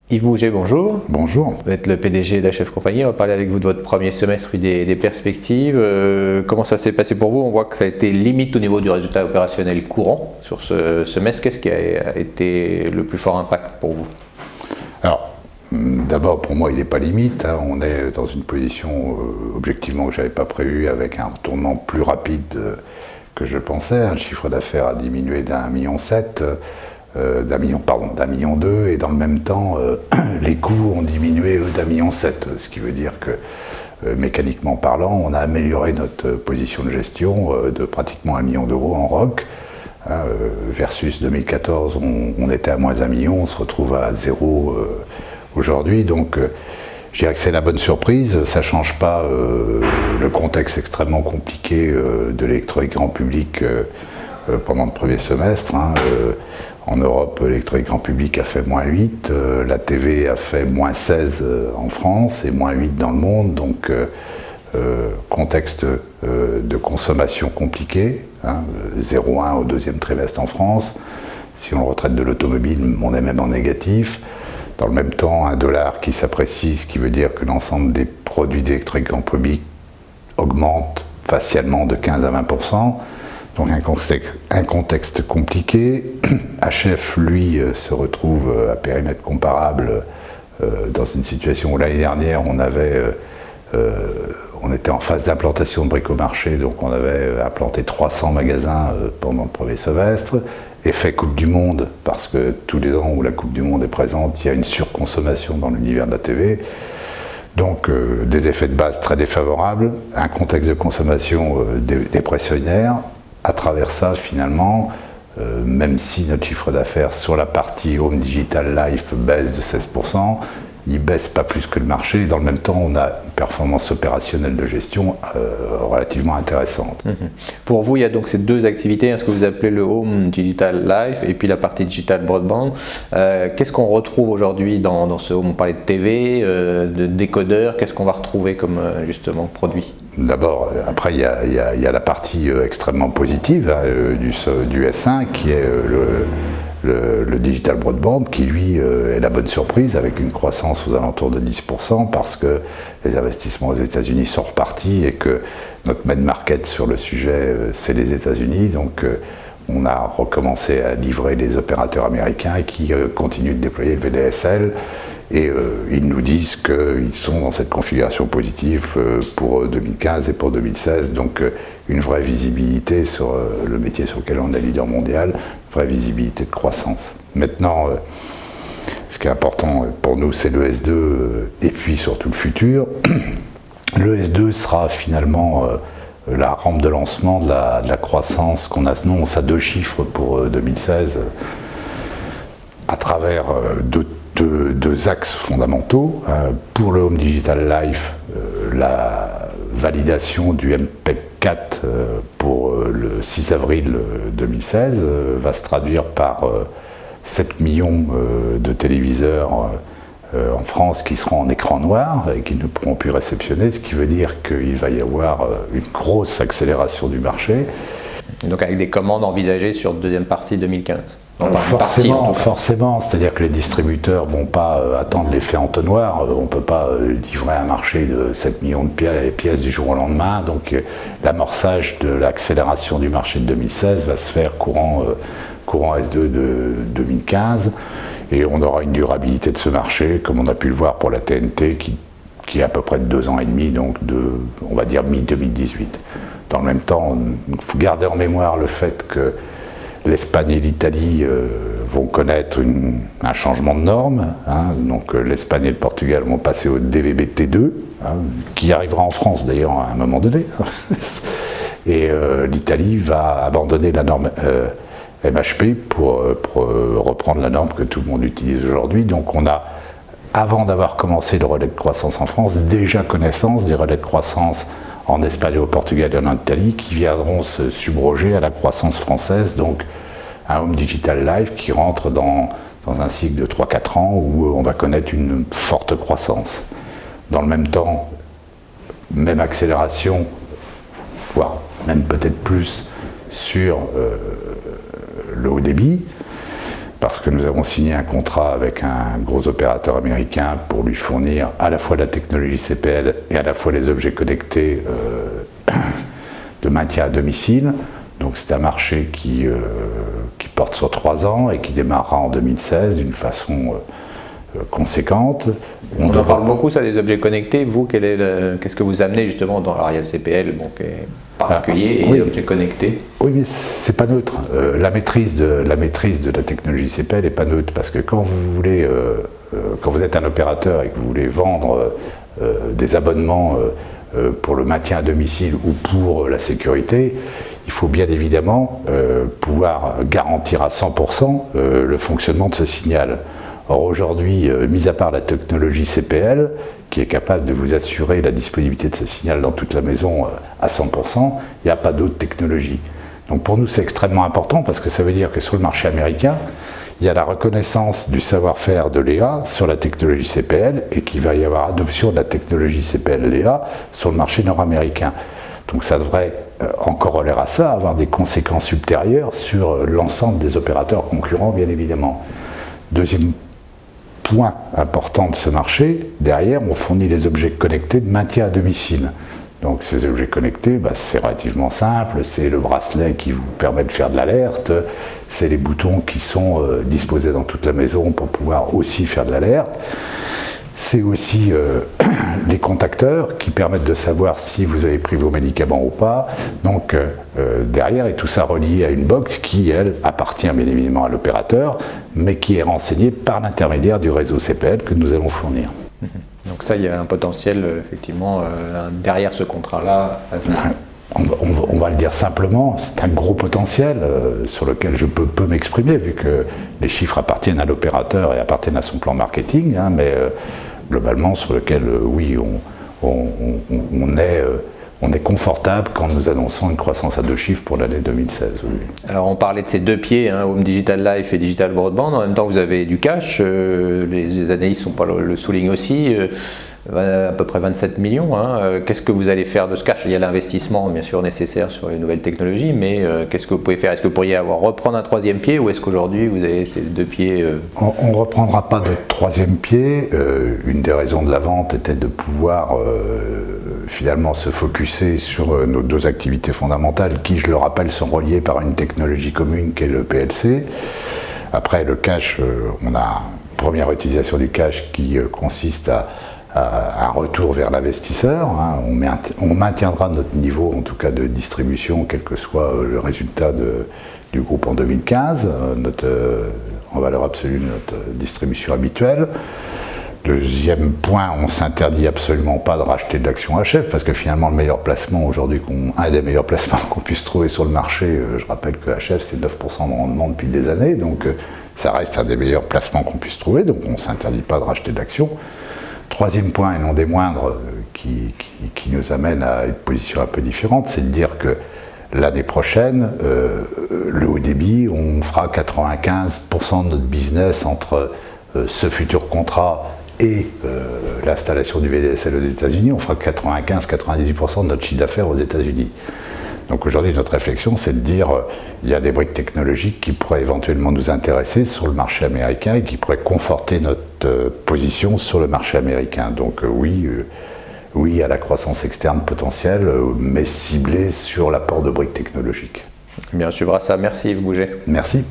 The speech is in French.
Yves Bouget, bonjour. Bonjour. Vous êtes le PDG d'HF Compagnie. On va parler avec vous de votre premier semestre et des perspectives. Comment ça s'est passé pour vous? On voit que ça a été limite au niveau du résultat opérationnel courant sur ce semestre. Qu'est-ce qui a été le plus fort impact pour vous? Alors, d'abord, pour moi, il n'est pas limite. On est dans une position, objectivement, que je n'avais pas prévue, avec un retournement plus rapide que je pensais. Un chiffre d'affaires a diminué d'1,7 million, d'un million 2, et dans le même temps, les coûts ont diminué, eux, d'1,7 million, ce qui veut dire que, mécaniquement parlant, on a amélioré notre position de gestion de pratiquement 1 million d'euros en ROC. Versus 2014, on était à moins 1 million, on se retrouve à 0 aujourd'hui. Donc, je dirais que c'est la bonne surprise. Ça ne change pas le contexte extrêmement compliqué de l'électronique grand public pendant le premier semestre. En Europe, l'électronique grand public a fait moins 8, la TV a fait moins 16 en France et moins 8 dans le monde. Donc, contexte de consommation compliqué, 0,1 au deuxième trimestre en France. Si on retraite de l'automobile, on est même en négatif. Dans le même temps, un dollar qui s'apprécie, ce qui veut dire que l'ensemble des produits d'électronique grand public augmente facialement de 15 à 20%. Donc un contexte compliqué. HF, lui, se retrouve à périmètre comparable dans une situation où l'année dernière, on était en phase d'implantation de bric-au-marché, donc on avait implanté 300 magasins pendant le premier semestre. Effet Coupe du Monde, parce que tous les ans où la Coupe du Monde est présente, il y a une surconsommation dans l'univers de la TV. Donc des effets de base très défavorables, un contexte de consommation dépressionnaire. À travers ça, finalement, même si notre chiffre d'affaires sur la partie Home Digital Life baisse de 16%, il ne baisse pas plus que le marché. Et dans le même temps, on a une performance opérationnelle de gestion relativement intéressante. Pour vous, il y a donc ces deux activités, ce que vous appelez le Home Digital Life et puis la partie Digital Broadband. Qu'est-ce qu'on retrouve aujourd'hui dans ce Home? On parlait de TV, de décodeurs. Qu'est-ce qu'on va retrouver comme justement produit? D'abord, après, il y a la partie extrêmement positive du S1 qui est le Digital Broadband, qui lui est la bonne surprise avec une croissance aux alentours de 10% parce que les investissements aux États-Unis sont repartis et que notre main market sur le sujet, c'est les États-Unis. Donc, on a recommencé à livrer les opérateurs américains qui continuent de déployer le VDSL. Et ils nous disent qu'ils sont dans cette configuration positive pour 2015 et pour 2016, donc une vraie visibilité sur le métier sur lequel on est leader mondial, une vraie visibilité de croissance. Maintenant, ce qui est important pour nous, c'est le S2 et puis surtout le futur. Le S2 sera finalement la rampe de lancement de la croissance qu'on annonce à 2 chiffres pour 2016 à travers deux axes fondamentaux. Pour le Home Digital Life, la validation du MPEG 4 pour le 6 avril 2016 va se traduire par 7 millions de téléviseurs en France qui seront en écran noir et qui ne pourront plus réceptionner, ce qui veut dire qu'il va y avoir une grosse accélération du marché. Donc avec des commandes envisagées sur la deuxième partie 2015. Forcément, c'est-à-dire que les distributeurs ne vont pas attendre l'effet entonnoir, on ne peut pas livrer un marché de 7 millions de pièces du jour au lendemain, donc l'amorçage de l'accélération du marché de 2016 va se faire courant S2 de 2015, et on aura une durabilité de ce marché, comme on a pu le voir pour la TNT, qui est à peu près de 2 ans et demi, donc on va dire mi-2018. Dans le même temps, il faut garder en mémoire le fait que l'Espagne et l'Italie vont connaître un changement de normes. Donc l'Espagne et le Portugal vont passer au DVB-T2, qui arrivera en France d'ailleurs à un moment donné. Et l'Italie va abandonner la norme MHP pour reprendre la norme que tout le monde utilise aujourd'hui. Donc on a, avant d'avoir commencé le relais de croissance en France, déjà connaissance des relais de croissance en Espagne, au Portugal et en Italie, qui viendront se subroger à la croissance française, donc un Home Digital Life qui rentre dans un cycle de 3-4 ans où on va connaître une forte croissance. Dans le même temps, même accélération, voire même peut-être plus sur le haut débit. parce que nous avons signé un contrat avec un gros opérateur américain pour lui fournir à la fois la technologie CPL et à la fois les objets connectés de maintien à domicile. Donc c'est un marché qui porte sur 3 ans et qui démarrera en 2016 d'une façon conséquente. On en parle beaucoup, ça, des objets connectés. Vous, qu'est-ce que vous amenez justement dans l'arial CPL, bon, qui est particulier, et objets connectés? Oui, mais c'est pas neutre. La maîtrise de la technologie CPL n'est pas neutre, parce que quand vous êtes un opérateur et que vous voulez vendre des abonnements pour le maintien à domicile ou pour la sécurité, il faut bien évidemment pouvoir garantir à 100% le fonctionnement de ce signal. Or aujourd'hui, mis à part la technologie CPL, qui est capable de vous assurer la disponibilité de ce signal dans toute la maison à 100%, il n'y a pas d'autre technologie. Donc pour nous, c'est extrêmement important, parce que ça veut dire que sur le marché américain, il y a la reconnaissance du savoir-faire de l'EA sur la technologie CPL, et qu'il va y avoir adoption de la technologie CPL-LEA sur le marché nord-américain. Donc ça devrait, en corollaire à ça, avoir des conséquences ultérieures sur l'ensemble des opérateurs concurrents, bien évidemment. Deuxième point important de ce marché, derrière, on fournit les objets connectés de maintien à domicile. Donc ces objets connectés, c'est relativement simple, c'est le bracelet qui vous permet de faire de l'alerte, c'est les boutons qui sont disposés dans toute la maison pour pouvoir aussi faire de l'alerte. C'est aussi les contacteurs qui permettent de savoir si vous avez pris vos médicaments ou pas. Donc derrière est tout ça relié à une box qui, elle, appartient bien évidemment à l'opérateur, mais qui est renseignée par l'intermédiaire du réseau CPL que nous allons fournir. Donc ça, il y a un potentiel, effectivement, derrière ce contrat-là. On va le dire simplement, c'est un gros potentiel sur lequel je peux m'exprimer, vu que les chiffres appartiennent à l'opérateur et appartiennent à son plan marketing, mais globalement sur lequel, oui, on est confortable quand nous annonçons une croissance à 2 chiffres pour l'année 2016. Oui. Alors on parlait de ces 2 pieds, Home Digital Life et Digital Broadband. En même temps, vous avez du cash, les analystes le soulignent aussi, à peu près 27 millions. Qu'est-ce que vous allez faire de ce cash? Il y a l'investissement bien sûr nécessaire sur les nouvelles technologies, mais qu'est-ce que vous pouvez faire? Est-ce que vous pourriez reprendre un 3e pied, ou est-ce qu'aujourd'hui vous avez ces 2 pieds On ne reprendra pas de 3e pied. Une des raisons de la vente était de pouvoir finalement se focuser sur nos 2 activités fondamentales qui, je le rappelle, sont reliées par une technologie commune qui est le PLC. Après, le cash, on a une première utilisation du cash qui consiste à un retour vers l'investisseur. On maintiendra notre niveau, en tout cas de distribution, quel que soit le résultat du groupe en 2015, en valeur absolue notre distribution habituelle. Deuxième point, on ne s'interdit absolument pas de racheter de l'action HF, parce que finalement le meilleur placement aujourd'hui, un des meilleurs placements qu'on puisse trouver sur le marché, je rappelle que HF c'est 9% de rendement depuis des années, donc ça reste un des meilleurs placements qu'on puisse trouver, donc on ne s'interdit pas de racheter de l'action. Troisième point, et non des moindres, qui nous amène à une position un peu différente, c'est de dire que l'année prochaine, le haut débit, on fera 95% de notre business entre ce futur contrat et l'installation du VDSL aux États-Unis. On fera 95-98% de notre chiffre d'affaires aux États-Unis. Donc aujourd'hui, notre réflexion, c'est de dire il y a des briques technologiques qui pourraient éventuellement nous intéresser sur le marché américain et qui pourraient conforter notre position sur le marché américain. Donc oui à la croissance externe potentielle, mais ciblée sur l'apport de briques technologiques. Bien, on suivra ça. Merci Yves Gouget. Merci.